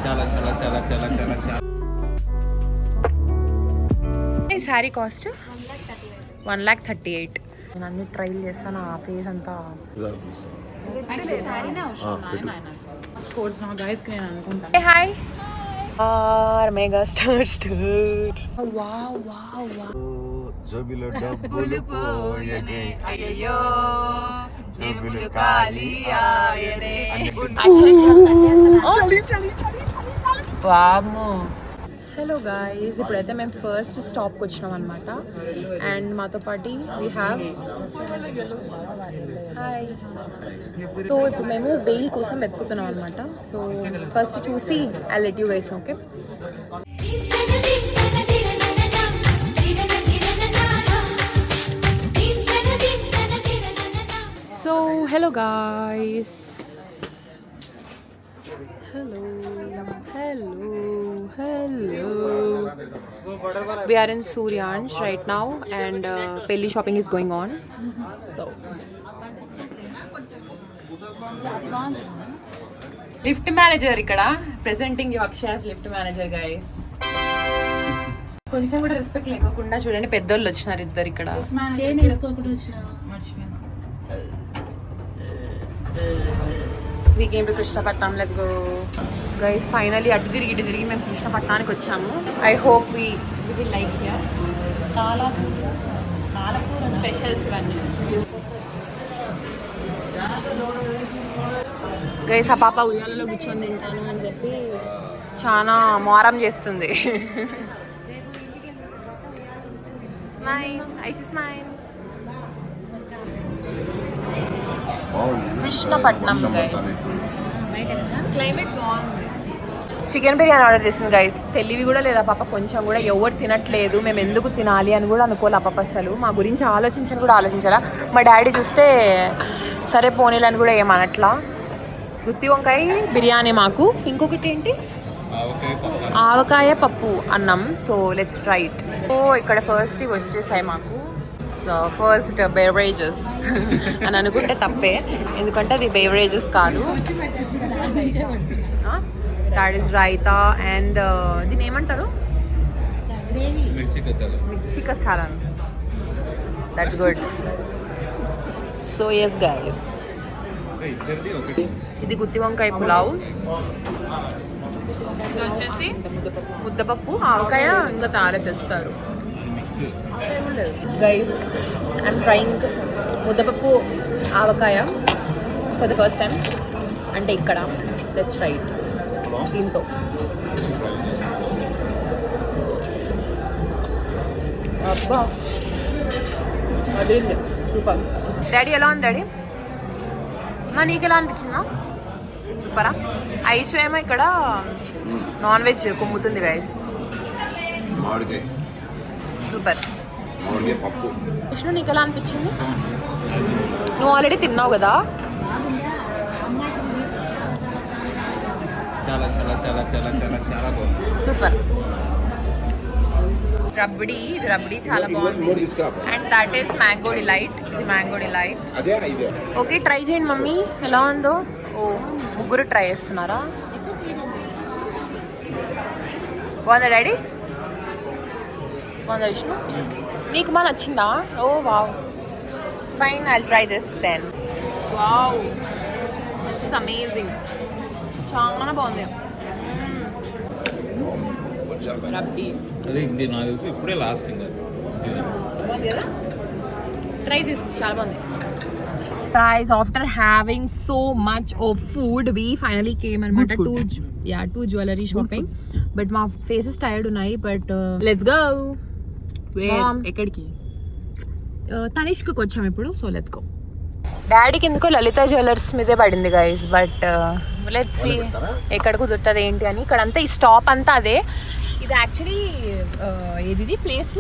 చాలా చాలా చాలా చాలా చాలా చాలా. ఈ శారీ కాస్ట్ 1,38,000. నేను అన్ని ట్రైల్ చేస్తాను. ఆ ఫేస్ అంతా hi mega star star. Wow wow wow. జబిలో డబ్బులు పోయనే అయ్యో జేబులు ఖాళీ ఆయనే. వామ్మో. హలో గాయ్స్, ఇప్పుడైతే మేము ఫస్ట్ స్టాప్కి వచ్చినాం అనమాట. అండ్ మాతో పాటు వీ హ్యావ్ హాయ్. సో ఇప్పుడు మేము వెయిల్ కోసం వెతుకుతున్నాం అనమాట. సో ఫస్ట్ చూసి I let you guys. Okay, so hello guys. hello. We are in Suryansh right now and Pelli shopping is going on. So lift manager ikkada presenting you Aksha's lift manager guys. కొంచెం కూడా respect లేకుండా చూడండి, పెద్దోళ్ళు వచ్చినారు ఇద్దరు ఇక్కడ. We came to Krishnapatnam. Let's go guys. Finally అటు తిరిగి మేము కృష్ణపట్నానికి వచ్చాము. I hope we will like here. కాలకూర స్పెషల్స్ ఇవన్నీ గైస్. ఆ పాప ఉయ్యాలలో కూర్చొని తింటాను అని చెప్పి చాలా మోరం చేస్తుంది. కృష్ణపట్నం గైస్. క్లైమేట్ బాగుంది. చికెన్ బిర్యానీ ఆర్డర్ చేసింది గైస్. తెలివి కూడా లేదా పాప కొంచెం కూడా. ఎవరు తినట్లేదు, మేము ఎందుకు తినాలి అని కూడా అనుకోవాలి ఆ పాప. అసలు మా గురించి ఆలోచించాలా. మా డాడీ చూస్తే సరే పోనీలని కూడా ఏమనట్లా. గుత్తి వంకాయ బిర్యానీ మాకు. ఇంకొకటి ఏంటి, ఆవకాయ పప్పు అన్నం. So let's try it. So ఇక్కడ ఫస్ట్ ఇవి వచ్చేసాయి మాకు. సో ఫస్ట్ బెవరేజెస్ అని అనుకుంటే తప్పే, ఎందుకంటే అది బెవరేజెస్ కాదు. దాట్ ఈస్ రైతా అండ్ దీన్ని ఏమంటారు, మిర్చి కసాలా. That's good. So yes guys, ఇది గుత్తి వంకాయ పులావ్. ఇది వచ్చేసి ముద్దపప్పు, ఆవకాయ ఇంకా తారే తెస్తారు గైస్. ఐఎమ్ ట్రైయింగ్ ముద్దపప్పు ఆవకాయ ఫర్ ద ఫస్ట్ టైం. అంటే ఇక్కడ లెట్స్ ట్రై ఇట్ దీంతో. అబ్బా అదిరింది, సూపర్. డాడీ ఎలా ఉంది డాడీ? మా నీకు ఎలా అనిపించిందా? సూపరా. ఐషు ఏమో ఇక్కడ నాన్ వెజ్ కొమ్ముతుంది గైస్. సూపర్. విష్ణు నీకు ఎలా అనిపించింది? నువ్వు ఆల్రెడీ తిన్నావు కదా. చాలా చాలా చాలా చాలా చాలా చాలా బాగుంది. సూపర్. రబ్డీ, ఇది రబ్డీ చాలా బాగుంది. And that is mango delight. ఇది మ్యాంగో డిలైట్. ఓకే, ట్రై చేయండి మమ్మీ ఎలా ఉందో. ఓ ముగ్గురు ట్రై చేస్తున్నారా? బాగుందా డాడీ? బాగుందా విష్ణు? నీకు మా నచ్చిందా? Oh wow, fine, I'll try this then. Wow, this is amazing. చాలా బాగుంది. రబ్డీ అదే ఇది నాకు తెలుసు ఇప్పుడే లాస్ట్ ఇంకా బాగుంది కదా. ట్రై దిస్, చాలా బాగుంది. Guys, after having so much of food, we finally came and to jewelry shopping. But my face is tired tonight. But let's go. ఎక్కడికి? తనిష్కి వచ్చాము ఇప్పుడు. So let's go. డాడీకి ఎందుకో లలిత జ్యువెలర్స్ మీదే పడింది గైస్. బట్ లెట్స్ సీ ఎక్కడ కుదురుతుంది ఏంటి అని. ఇక్కడంతా ఈ స్టాప్ అంతా అదే. ఇది యాక్చువల్లీ ఏది ప్లేస్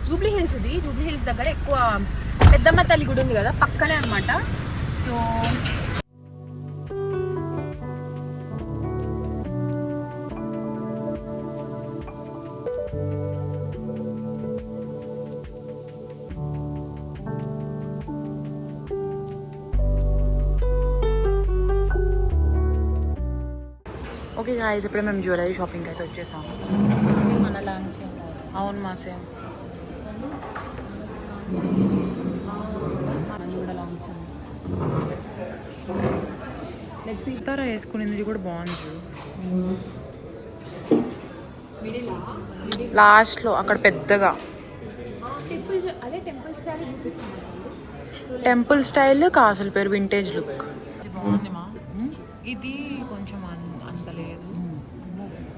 జూబ్లీ హిల్స్. ఇది జూబ్లీ హిల్స్ దగ్గర ఎక్కువ పెద్దమ్మ తల్లి గుడి ఉంది కదా, పక్కనే అనమాట. సో ఓకే గాయ్స్, ఇప్పుడే మేము జ్యువెలరీ షాపింగ్కి అయితే వచ్చేసాము. మన లాంచ్ అవును మా సేమ్. కూడా లాంచ్ లెట్స్ సీ. ఇతారా వేసుకునేది ఇది కూడా బాగుంది. లాస్ట్లో అక్కడ పెద్దగా అదే టెంపుల్ స్టైల్ చూపిస్తాను. టెంపుల్ స్టైల్ కాసుల పేరు వింటేజ్ లుక్. బాగుంది మా. ఇది కొంచెం అంత లేదు.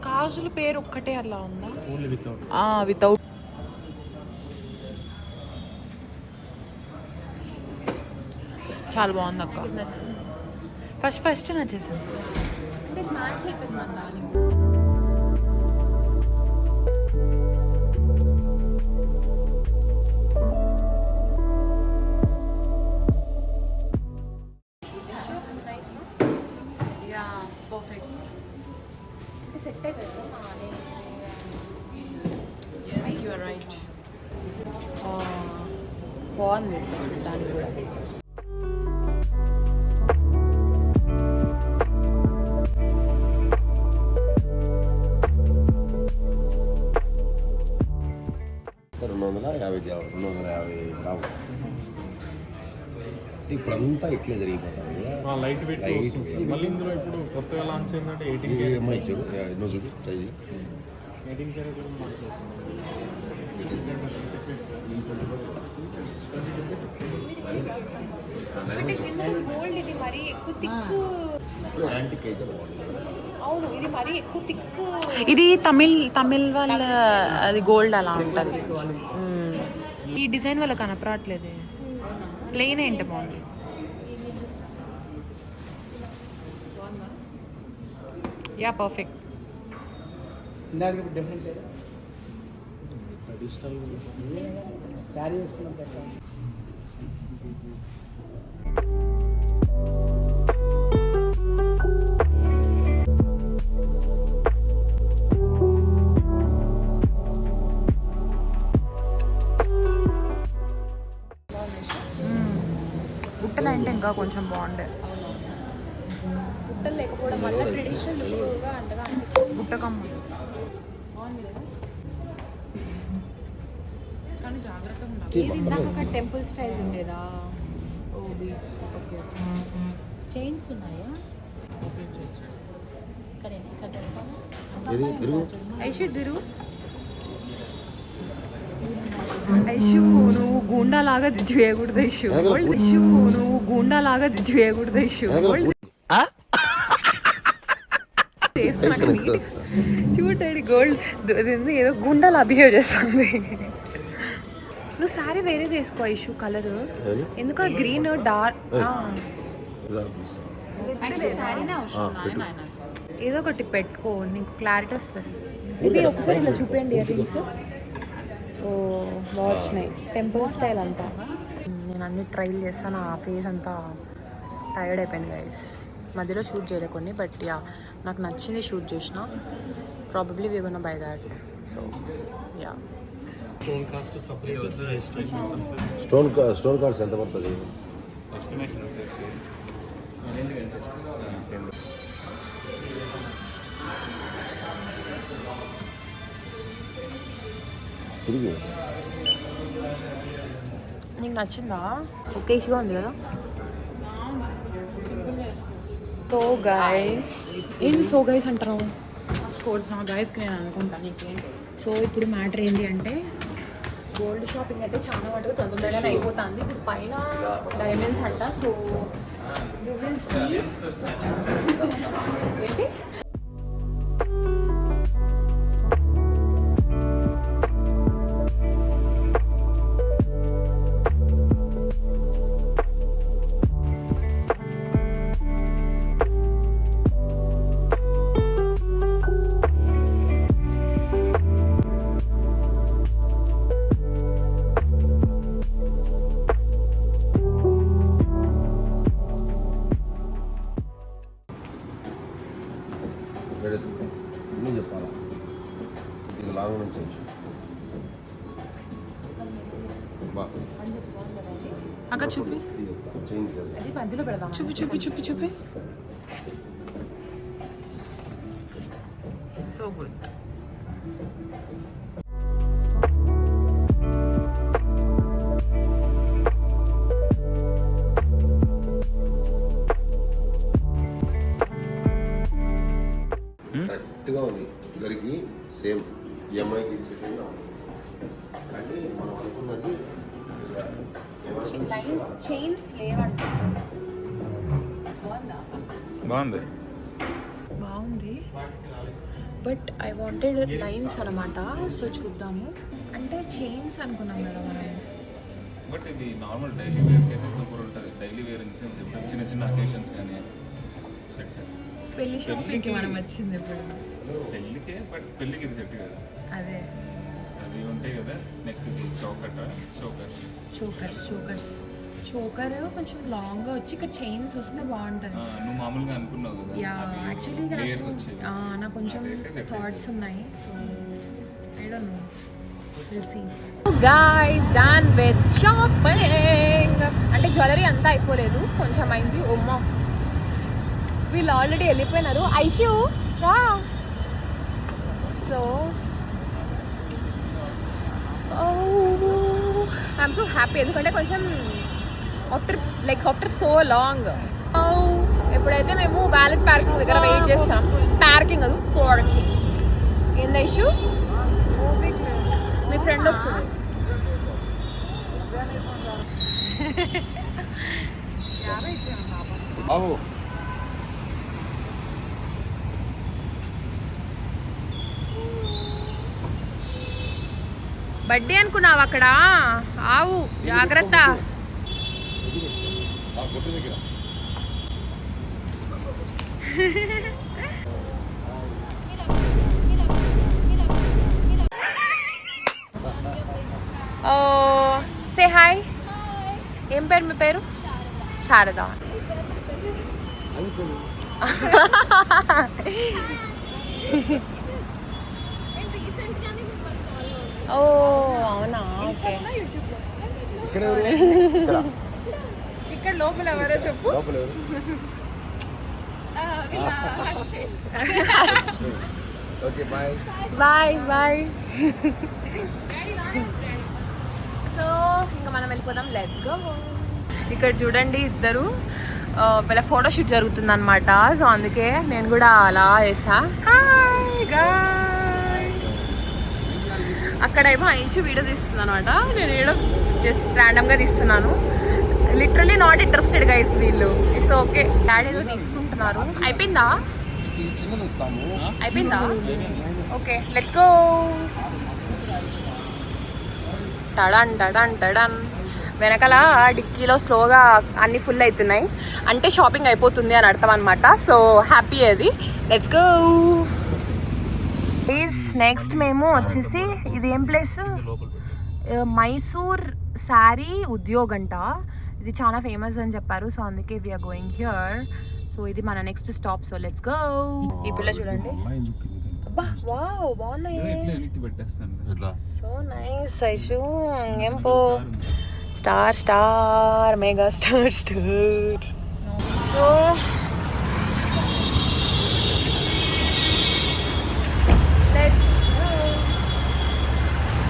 కాజుల పేరు ఒక్కటే అలా ఉందా? వితౌట్. చాలా బాగుంది అక్క. ఫస్ట్ నచ్చేసింది. అంటే మ్యాచ్ అవుతుంది మన దానికి. సెట్ అవుతుంది. బాగుంది దానికి కూడా. ఇప్పుడంతా ఇట్లే జరిగిపోతాం. లైట్ వెయిట్ మళ్ళీ ఇందులో ఇప్పుడు కొత్తగా లాంచ్ అయిందంటే 18 చూడు, నువ్వు చూడు ట్రై చేయి. 18 క్యారెట్ లాంచ్ అవుతుంది. గోల్డ్ ఇది మరీ ఎక్కువ తిక్కు. యాంటిక్ అయితే బాగుంటుంది. అవును, ఇది మరీ ఎక్కువ తిక్కు. ఇది తమిళ్ వాళ్ళ అది గోల్డ్ అలా ఉంటుంది. ఈ డిజైన్ వల్ల కనపరాట్లేదు. ప్లెయిన్ ఏంటి బాగుంది. Yeah perfect. బుట్టలు అంటే ఇంకా కొంచెం బాగుండే. బుట్టలు లేకపోవడం వల్ల ట్రెడిషనల్ లుక్గా అంటగా అనిపించింది. బుట్టకమ్మ కానీ జాగ్రత్తగా ఉండాలి. ఇది ఇందాక టెంపుల్ స్టైల్ ఉండేదా? ఓ బీట్స్. ఓకే. చైన్స్ ఉన్నాయా? ఇక్కడ ఐషు తిరుగు. ఐషు నువ్వు గూండాలాగా చేయకూడదు. ఐషు నువ్వు గూండాలాగా చేయకూడదు. ఐషు చూడండి గోల్డ్ ఏదో గుండాలా బిహేవ్ చేస్తుంది. నువ్వు సారీ వేరే తీసుకో ఐషు కలర్. ఎందుకు గ్రీన్ డార్క్ ఏదో ఒకటి పెట్టుకో, నీకు క్లారిటీ వస్తుంది. ఇది ఒకసారి ఇలా చూపించండి. రింగ్స్ ఓ బాగున్నాయి. టెంపుల్ స్టైల్ అంతా. నేను అన్ని ట్రైల్ చేస్తాను. ఆ ఫేస్ అంతా టైర్డ్ అయిపోయింది గైస్. మధ్యలో షూట్ చేయలే కొన్ని, బట్ యా నాకు నచ్చింది షూట్ చేసిన. Probably we gonna by that. So yeah. Stone cards ఎంత పడుతుంది? ఎస్టిమేషన్ తిరిగి నీకు నచ్చిందా? ఒకేసిగా ఉంది కదా. సో గైస్ ఏంది సో గైస్ అంటారు? కోర్స్ నా గైస్కి నేను అనుకుంటాను. నీకేంటి? సో ఇప్పుడు మ్యాటర్ ఏంటి అంటే గోల్డ్ షాపింగ్ అయితే చాలా మటుకు తొందరగానే అయిపోతుంది. ఇప్పుడు పైన డైమండ్స్ అంట. సో యూ విల్ సీ ఏంటి. అన్నీ చెప్పాలా? ఇది లాంగ్ నుంచి అక్క చూపి, చేంజ్ అది మధ్యలో పెడదాం. చూపి చూపి చూపి చూపి. So good. కరెక్ట్గా ఉంది ఇద్దరికి సేమ్ ఈఎంఐకి కానీ మనం అనుకున్నది చైన్స్ లేవంట. బాగుంది. బాగుంది బట్ ఐ వాంటెడ్ లైన్స్ అనమాట. సో చూద్దాము. అంటే చైన్స్ అనుకున్నాం కదా మనం. బట్ ఇది నార్మల్ డైలీ వేర్కి అయితే సూపర్ ఉంటుంది. డైలీ వేర్ ఇన్ సెన్స్ ఇప్పుడు చిన్న చిన్న అకేషన్స్ కానీ సెట్. పెళ్లి షాపింగ్కి మనం వచ్చింది ఇప్పుడు. పెళ్ళికే బట్ పెళ్ళికి ఇది సెట్ కదా. అదే అవి ఉంటాయి కదా నెక్కి చౌకర్ చోకర్ కొంచెం లాంగ్గా వచ్చి ఇక్కడ చైన్స్ వస్తే బాగుంటుంది. నువ్వు మామూలుగా అనుకున్నావు కదా. యా యాక్చువల్లీ నాకు కొంచెం థాట్స్ ఉన్నాయి. So I don't know, will see. Guys done with shopping. అంటే జ్యువెలరీ అంతా అయిపోలేదు, కొంచెం అయింది. ఓమ్మా వీళ్ళు ఆల్రెడీ వెళ్ళిపోయినారు. ఐషు రా. సో ఐఎమ్ సో హ్యాపీ ఎందుకంటే కొంచెం ఆఫ్టర్ సో లాంగ్. ఎప్పుడైతే మేము వ్యాలెట్ పార్కింగ్ దగ్గర వెయిట్ చేస్తాం. పార్కింగ్ అది పార్కింగ్. ఏంది ఇష్యూ? మీ ఫ్రెండ్ వస్తుంది. బర్త్డే అనుకున్నావు అక్కడ. ఆవు జాగ్రత్త. Say hi. ఏం పేరు మీ పేరు? శారద. ఓ అవునా, ఓకే. ఇక్కడ లోపల ఎవరో చెప్పు. Bye bye. సో ఇంకా మనం వెళ్ళిపోదాం. Let's go. ఇక్కడ చూడండి ఇద్దరు వీళ్ళ ఫోటోషూట్ జరుగుతుంది అనమాట. సో అందుకే నేను కూడా అలా వేసా. అక్కడేమో ఐషు వీడియో తీస్తుంది అనమాట. నేను వీడియో జస్ట్ ర్యాండమ్గా తీస్తున్నాను. లిటరలీ నాట్ ఇంట్రెస్టెడ్ గైస్ వీళ్ళు. It's okay. డాడీ ఏదో తీసుకుంటున్నారు. అయిపోయిందా? అయిపోయిందా? Okay let's go. టడన్ టడన్ టడన్. వెనకాల డిక్కీలో స్లోగా అన్ని ఫుల్ అవుతున్నాయి అంటే షాపింగ్ అయిపోతుంది అని అర్థం అనమాట. సో హ్యాపీ అది. Let's go. నెక్స్ట్ మేము వచ్చేసి ఇది ఏం ప్లేస్? మైసూర్ శారీ ఉద్యోగ్ అంట. ఇది చాలా ఫేమస్ అని చెప్పారు. సో అందుకే వీఆర్ గోయింగ్ హియర్. సో ఇది మన next stop. So let's go. ఈ పిల్ల చూడండి. అబ్బా వావ్ బాగున్నాయి. So nice Aishu. ఏం పో star star mega star star. So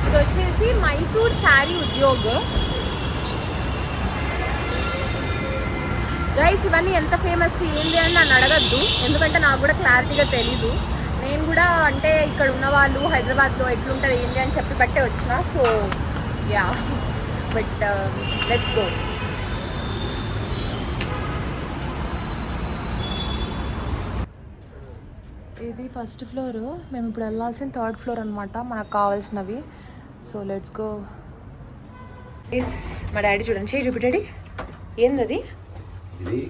ఇది వచ్చేసి మైసూర్ శారీ ఉద్యోగ్. గైస్ ఇవన్నీ ఎంత ఫేమస్ ఏంటి అని నన్ను అడగద్దు, ఎందుకంటే నాకు కూడా క్లారిటీగా తెలీదు. నేను కూడా అంటే ఇక్కడ ఉన్న వాళ్ళు హైదరాబాద్లో ఎట్లుంటుంది ఏంటి అని చెప్పి బట్టే వచ్చిన. So yeah but let's go. ఇది ఫస్ట్ ఫ్లోర్. మేము ఇప్పుడు వెళ్ళాల్సిన థర్డ్ ఫ్లోర్ అనమాట మనకు కావాల్సినవి. So let's go. మా డాడీ చూడండి, చేయి చూపి డాడీ. ఏంది అది? ఇది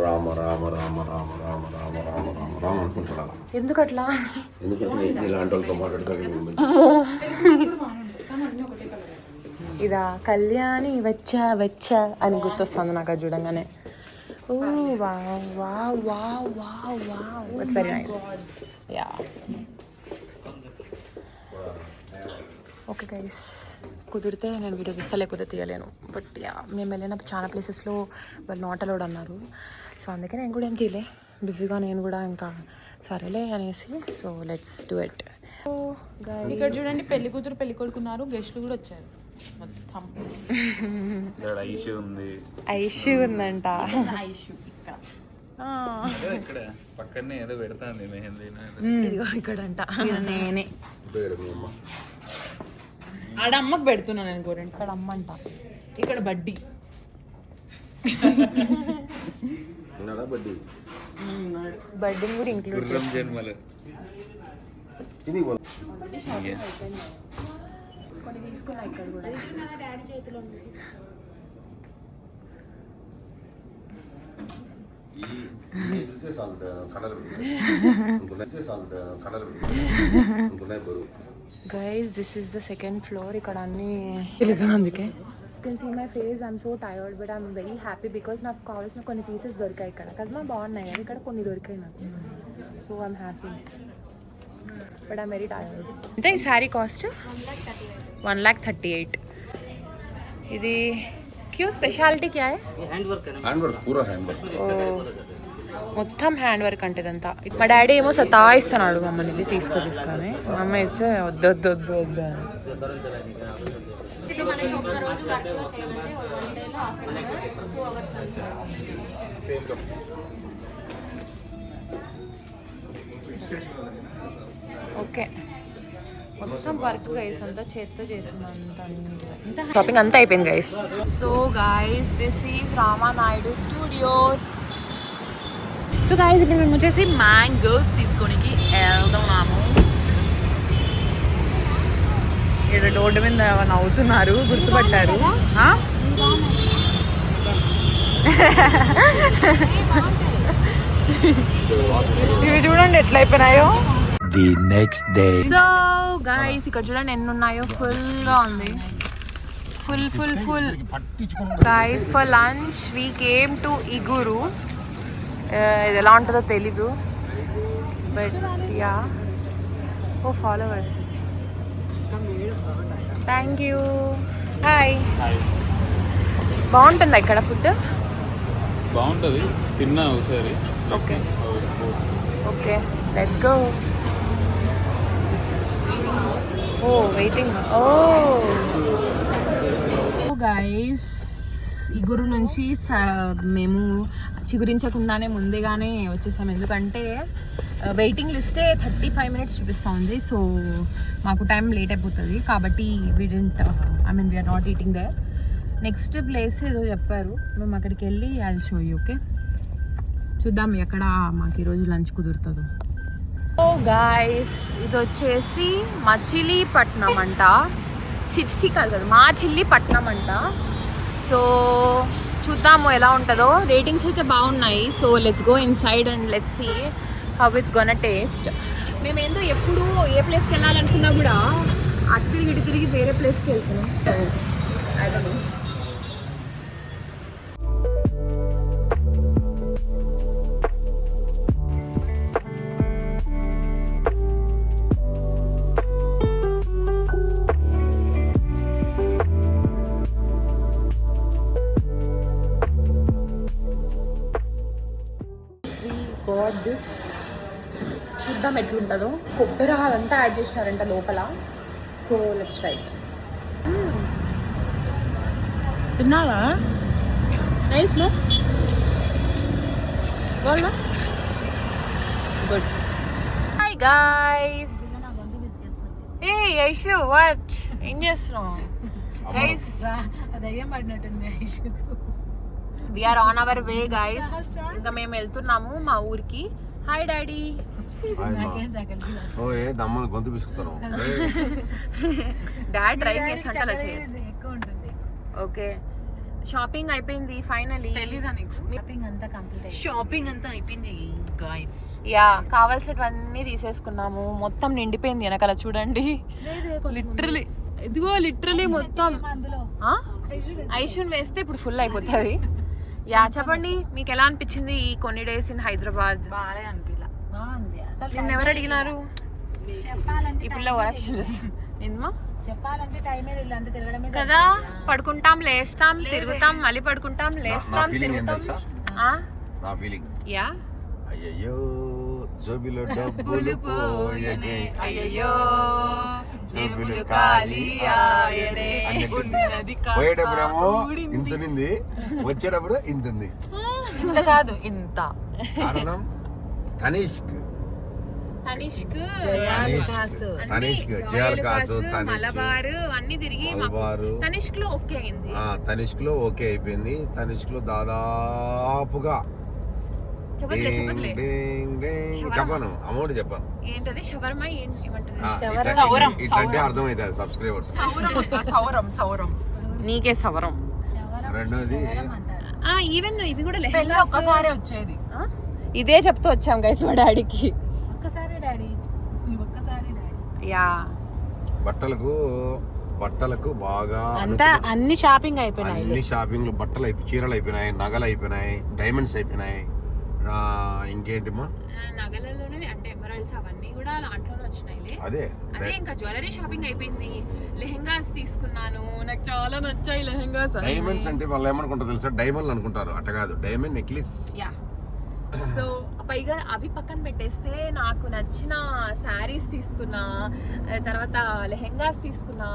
రామ రామ రామ రామ రామ రామ రామ రామ రామ అనుకుంటున్నా. ఎందుకు అట్లా? ఎందుకంటే ఇలాంటి వాళ్ళతో మాట్లాడతాను. ఇదా కళ్యాణి వచ్చా వచ్చా అని గుర్తొస్తుంది నాకు అది చూడంగానే. Oh wow wow wow wow wow. It's very nice. Yeah okay guys, కుదిరితే నేను వీడియో తీస్తా, లేకపోతే తీయలేను. బట్ యా మేము వెళ్ళిన చాలా ప్లేసెస్లో వాళ్ళు నాట్ అలౌడ్ అన్నారు. సో అందుకే నేను కూడా ఏం తీయలే. బిజీగా నేను కూడా ఇంకా సరేలే అనేసి సో లెట్స్ డూ ఇట్. ఇక్కడ చూడండి పెళ్లి కూతురు పెళ్లి కొడుకున్నారు, గెస్ట్లు కూడా వచ్చారు మొత్తం. ఐషు ఉంది, ఐషు ఉందంట. ఐషు ఇక్కడ ఇక్కడ పక్కనే ఏదో పెడతాంది మెహందీ. ఇదిగో ఇక్కడ అంట. నేనే ఆడ అమ్మకు పెడుతున్నా నేను గోరెంట్. ఇక్కడ అమ్మంట. ఇక్కడ బడ్డీ బర్త్డే కూడా ఇంక్లూడ్ గుర్రం జన్మలు. కొన్ని తీసుకున్నా ఇక్కడ కూడా. Guys this is the second floor. ఇక్కడ అన్ని తెలీదు అందుకే. You can see my face. I'm so tired but I'm very happy because నాకు కావాల్సిన కొన్ని పీసెస్ దొరికాయి ఇక్కడ. కదమా బాగున్నాయి కానీ ఇక్కడ కొన్ని దొరికాయి నాకు. So I'm happy but I'm very tired. ఎంత ఈ శారీ కాస్ట్? 1,38,000. ఇది క్యూ స్పెషాలిటీ క్యా హై? హ్యాండ్ వర్క్ పూరా హ్యాండ్ వర్క్. మొత్తం హ్యాండ్ వర్క్ అంటే ఇదంతా. మా డాడీ ఏమో సతాయిస్తున్నాడు మమ్మల్ని ఇది తీసుకొని. మా అమ్మ ఇచ్చే వద్దు వద్దు వద్దు వద్దు అని. ఓకే మొత్తం వర్క్ గైస్ అంతా చేతితో చేసింది. షాపింగ్ అంతా అయిపోయింది guys. So guys this is Ramanaidu studios. So guys ఇప్పుడు మేము వచ్చేసి మ్యాంగోస్ తీసుకోనికి వెళ్తున్నాము. ఇక్కడ రోడ్డు మీద నవ్వుతున్నారు, గుర్తుపట్టారు. ఇవి చూడండి ఎట్లా అయిపోయినాయో. The next day. So guys ఇక్కడ చూడండి ఎన్ని ఉన్నాయో. ఫుల్గా ఉంది, full full full. Guys for lunch we came to Iguru. ఇది ఎలా ఉంటుందో తెలీదు బట్ యా. ఓ ఫాలోవర్స్, థ్యాంక్ యూ. హాయ్. బాగుంటుందా ఇక్కడ ఫుడ్? బాగుంటుంది, తిన్నా ఒకసారి. Okay okay let's go. ఓ వెయిటింగ్. ఓ గైస్ ఇగురు నుంచి మేము చిగురించకుండానే ముందుగానే వచ్చేసాము. ఎందుకంటే వెయిటింగ్ లిస్టే 35 minutes చూపిస్తూ ఉంది. సో మాకు టైం లేట్ అయిపోతుంది కాబట్టి we are not eating there. Next place ఏదో చెప్పారు, మేము అక్కడికి వెళ్ళి అది షో యూ. ఓకే చూద్దాం ఎక్కడ మాకు ఈరోజు లంచ్ కుదురుతుందో. ఓ గాయస్ ఇది వచ్చేసి మచిలీపట్నం అంట. చిచ్చి కాదు కదా, మాచిలీపట్నం అంట. సో చూద్దాము ఎలా ఉంటుందో. రేటింగ్స్ అయితే బాగున్నాయి. So let's go inside and let's see how it's gonna taste. మేమేందో ఎప్పుడు ఏ ప్లేస్కి వెళ్ళాలనుకున్నా కూడా అటు తిరిగి ఇటు తిరిగి వేరే ప్లేస్కి వెళ్తున్నాం. So I don't know. This చూద్దాం ఎట్లుంటుందో. కొబ్బరి అదంతా యాడ్ చేసినారంట లోపల. So let's try. తిన్నావా? Nice no? Good. Hi guys. ఏ ఐషు వాట్ ఏం చేస్తున్నావు? గైస్ దయ్యం పడినట్టుంది Aishu. We're on our way guys. ఇంకా మేము వెళ్తున్నాము మా ఊరికి. Hi daddy. గొంతు పిసుకుతాను. డాడ్ డ్రైవ్ చేస్తుంటే అలా చేయండి. ఓకే షాపింగ్ అయిపోయింది ఫైనలీ. తెలీదా నీకు? షాపింగ్ అంతా అయిపోయింది గాయ్స్. యా కావాల్సినవన్నీ తీసేసుకున్నాము. మొత్తం నిండిపోయింది వెనకాల చూడండి. లిటరలీ ఇదిగో లిటరలీ మొత్తం. ఐషున్ వేస్తే ఇప్పుడు ఫుల్ అయిపోతుంది. యా చెప్పండి మీకు ఎలా అనిపించింది ఈ కొన్ని డేస్ ఇన్ హైదరాబాద్? బాగా అనిపించలే. బాగుంది అసలు. నిన్న ఎవరు అడిగినారు? చెప్పాలంటే ఈ పిల్ల ఓవరాక్షన్ చేస్తుంది. ఏందమ్మా చెప్పాలంటే టైమే తెలియదు, అంత తిరగడమే కదా. పడుకుంటాం లేస్తాం తిరుగుతాం మళ్ళీ పడుకుంటాం లేస్తాం తిరుగుతాం. నా ఫీలింగ్ యా అయ్యయ్యో జోబిలో డబ్బులు పోయనే అయ్యయ్యో జేబులు ఖాళీ ఆయనే ఉన్నది కాస్త పోయేటప్పుడేమో ఊడింది. ఇంతనింది, వచ్చేటప్పుడు ఇంతుంది. ఇంత కాదు ఇంత. కారణం తనిష్క్ తనిష్క్ తనిష్క్ జయాలకాసు మలబార్ అన్ని తిరిగి మలబారు తనిష్క్ లో ఓకే అయింది. తనిష్క్ లో ఓకే అయిపోయింది. తనిష్క్ లో దాదాపుగా చెప్పట్లే చెప్పట్లే చెప్పను, అమౌంట్ చెప్పను. ఏంటది షవర్మా ఏమంటది? ఇట్లాంటి అర్థమవుతుంది సబ్స్క్రైబర్స్. సౌరం నీకే సవరం. రెండోది ఈవెన్ ఇవి కూడా పెళ్ళి లెహంగాస్ ఒక్కసారి వచ్చేది. ఇదే చెప్తూ వచ్చాం గైస్ మా డాడీకి. ఒక్కసారి డాడీ, ఒక్కసారి డాడీ. యా బట్టలకు బాగా అంతా అన్ని షాపింగ్ అయిపోయినాయి. అన్ని షాపింగ్లు, బట్టలు చీరలు అయిపోయినాయి, నగలు అయిపోయినాయి, డైమండ్స్ అయిపోయినాయి. ఇంకేంటిమా నగలలోనే అంటే ఎమరాల్డ్స్ అవన్నీ కూడా దాంట్లోనే వచ్చినాయిలే. అదే ఇంకా జ్యువెలరీ షాపింగ్ అయిపోయింది. లెహంగాస్ తీసుకున్నాను, నాకు చాలా నచ్చాయి లెహంగాస్. డైమండ్స్ అంటే వాళ్ళు ఏమనుకుంటారు తెలుసా, డైమండ్లు అనుకుంటారు. అట్ట కాదు, డైమండ్ నెక్లెస్. యా సో పైగా అవి పక్కన పెట్టేస్తే నాకు నచ్చిన శారీస్ తీసుకున్నా, తర్వాత లెహంగాస్ తీసుకున్నా,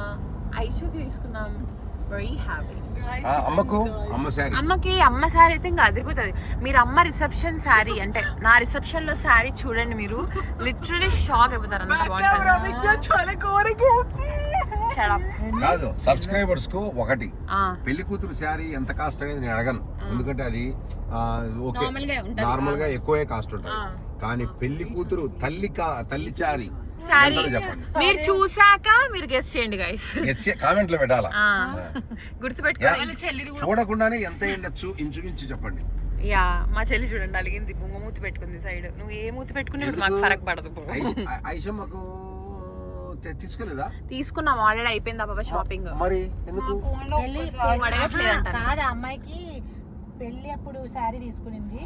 ఐషుకి తీసుకున్నాం. Very happy. అమ్మకి అమ్మ శారీ అయితే ఇంకా అదిరిపోతుంది. మీరు అమ్మ రిసెప్షన్ శారీ అంటే నా రిసెప్షన్ లో శారీ చూడండి, మీరు లిటరలీ షాక్ అయిపోతారు. అంత కాదు, సబ్స్క్రైబర్స్ కు ఒకటి, పెళ్లి కూతురు శారీ ఎంత కాస్ట్ అనేది నేను అడగను, ఎందుకంటే అది ఓకే నార్మల్ గా ఎక్కువే కాస్ట్ ఉంటుంది. కానీ పెళ్లి కూతురు తల్లి చారీ శారీ మీరు చూసాక మీరు గెస్ చేయండి గైస్, కామెంట్ లో పెట్టాలా, గుర్తుపెట్టుకోవాలి. చూడకుండానే ఎంత ఉండొచ్చు ఇంచుమించు చెప్పండి. యా మా చెల్లి చూడండి అలిగింది, బొంగ మూతి పెట్టుకుంది సైడ్. నువ్వు ఏ మూతి పెట్టుకుని మాకు ఫరక్ పడదు. ఐషమ్మకు తీసుకోలేదా? తీసుకున్నాం ఆల్రెడీ, అయిపోయింది బాబా షాపింగ్. మరి ఎందుకు కాదు, అమ్మాయికి పెళ్లి అప్పుడు శారీ తీసుకునింది.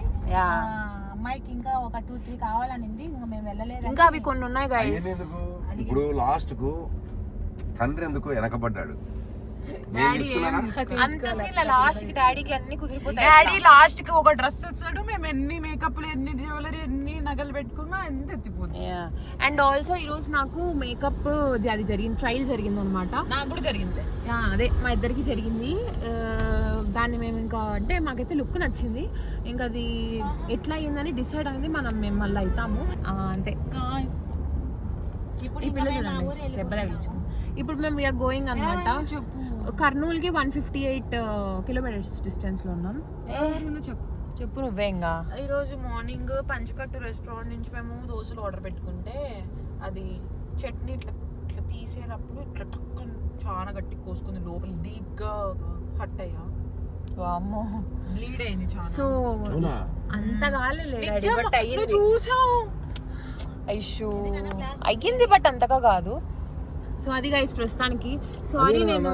అమ్మాయికి ఇంకా ఒక 2-3 కావాలనింది, ఇంకా మేము వెళ్ళలేదు. ఇంకా అవి కొన్ని ఉన్నాయి గైస్. ఇప్పుడు లాస్ట్ కు తండ్రి ఎందుకు వెనకబడ్డాడు? అంత సీన్ లాస్ట్ కి డాడీకి అన్ని కుదిరిపోతాయి. డాడీ లాస్ట్ కి ఒక డ్రెస్ తెచ్చాడు, మేము ఎన్ని మేకప్లు, ఎన్ని జ్యువెలరీ, ఎన్ని నగలు పెట్టుకున్నా ఎంత ఎత్తిపోతుంది. అండ్ ఆల్సో ఈ రోజు నాకు మేకప్ అది జరిగింది, ట్రయల్ జరిగింది అనమాట. నాకు కూడా జరిగింది. అదే మా ఇద్దరికి జరిగింది. దాన్ని మేము ఇంకా అంటే మాకైతే లుక్ నచ్చింది, ఇంకా అది ఎట్లా అయిందని డిసైడ్ అనేది మేము మళ్ళీ అవుతాము అంతే. ఈ పిల్ల చూడండి దెబ్బ తగిలించుకుంది. ఇప్పుడు మేము వీఆర్ గోయింగ్ అనమాట కర్నూలుకి 158 కిలోమీటర్స్ డిస్టెన్స్ లో ఉన్నాం. చెప్పు నువ్వే. ఇంకా ఈ రోజు మార్నింగ్ పంచకట్టు రెస్టారెంట్ నుంచి మేము దోశలు ఆర్డర్ పెట్టుకుంటే అది చట్నీ ఇట్లా ఇట్లా తీసేటప్పుడు ఇట్లా టక్కన చాలా గట్టి కోసుకుంది, లోపల డీప్ గా హట్ అయ్యా, బ్లీడ్ అయింది చాలా. సో అంత కాలేదు, చూసాం ఐషు అయ్యింది బట్ అంతగా కాదు. సో అది గైస్ ప్రస్తుతానికి. సారీ నేను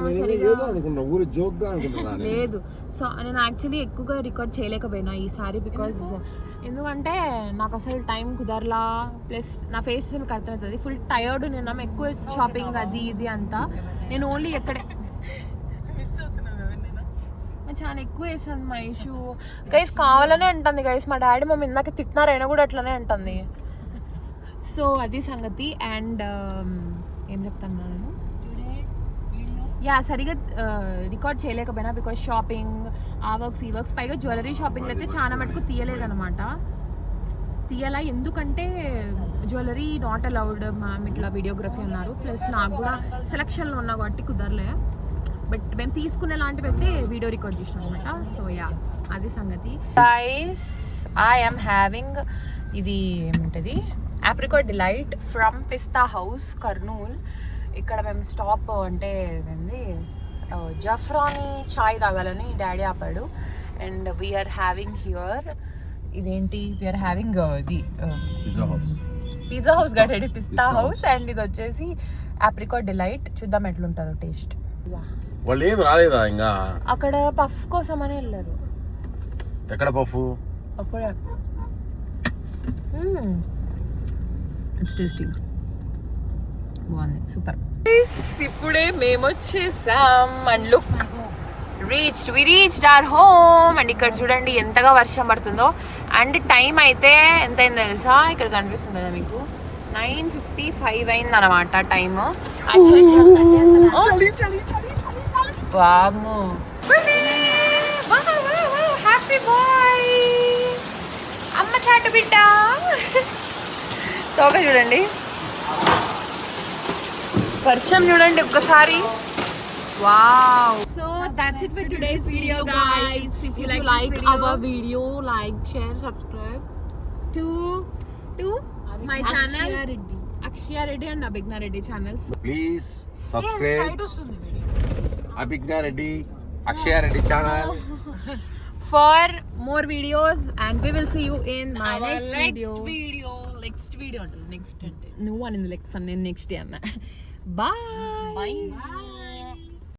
లేదు, సో నేను యాక్చువల్లీ ఎక్కువగా రికార్డ్ చేయలేకపోయినా ఈసారి, బికాజ్ ఎందుకంటే నాకు అసలు టైం కుదరలా, ప్లస్ నా ఫేస్ మీకు అర్థమవుతుంది, ఫుల్ టయర్డ్. నేను ఎక్కువ షాపింగ్ అది ఇది అంతా, నేను ఓన్లీ ఎక్కడే చాలా ఎక్కువ వేసాను మా ఇష్యూ గైస్. కావాలనే అంటుంది గైస్, మా డాడీ మమ్మీ ఇందాక తిట్టినారైనా కూడా అట్లనే అంటుంది. సో అది సంగతి. అండ్ ఏం చెప్తాను నేను, యా సరిగా రికార్డ్ చేయలేకపోయినా బికాజ్ షాపింగ్, ఆ వర్క్స్ ఈ వర్క్స్, పైగా జ్యువెలరీ షాపింగ్ అయితే చాలా మటుకు తీయలేదన్నమాట. తీయాలా ఎందుకంటే జ్యువెలరీ నాట్ అలౌడ్ మ్యామ్, ఇట్లా వీడియోగ్రఫీ అన్నారు, ప్లస్ నాకు కూడా సెలక్షన్లో ఉన్నా కాబట్టి కుదరలే. బట్ మేము తీసుకునే లాంటివి అయితే వీడియో రికార్డ్ చేసినాం అనమాట. సో యా అది సంగతి. గైస్ ఐ యామ్ హ్యావింగ్ ఇది ఏముంటుంది apricot delight from pista house Kurnool. ఇక్కడ మేము స్టాప్ అంటే ఏంది జఫ్రానీ చాయ్ తాగాలని డాడీ ఆపాడు. అండ్ వీఆర్ హ్యావింగ్ హియర్ ఇదేంటి వీఆర్ హ్యావింగ్ ఇది పిజ్జా హౌస్ కట్టేది పిస్తా హౌస్. అండ్ ఇది వచ్చేసి ఆప్రికాట్ డిలైట్. చూద్దాం ఎట్లుంటుందో టేస్ట్. వాళ్ళు ఏమి రాలేదా ఇంకా? అక్కడ పఫ్ కోసం అని వెళ్ళారు. ఎక్కడ పఫ్? అప్పుడే ఇట్స్ టేస్టీ, బాగుంది, సూపర్. ఇప్పుడే మేము వచ్చేసాం and look we reached our home. And ఇక్కడ చూడండి ఎంతగా వర్షం పడుతుందో. అండ్ టైం అయితే ఎంత అయింది తెలుసా, ఇక్కడ కనిపిస్తుంది కదా మీకు 9:55 అయింది అనమాట టైమ్. వామ్మో హ్యాపీ బాయ్ అమ్మ చాటు బిడ్డ. తోక చూడండి, వర్షం చూడండి ఒక్కసారి. Wow. So that's it for today's video guys. If you like our video, like, share, subscribe to my channel Akshaya Reddy and Abhigna Reddy channels. Please subscribe Abhigna Reddy Akshaya Reddy channel for more videos and we will see you in my next video. Next video అంటే next అంటే No one in the next next day. Bye. By.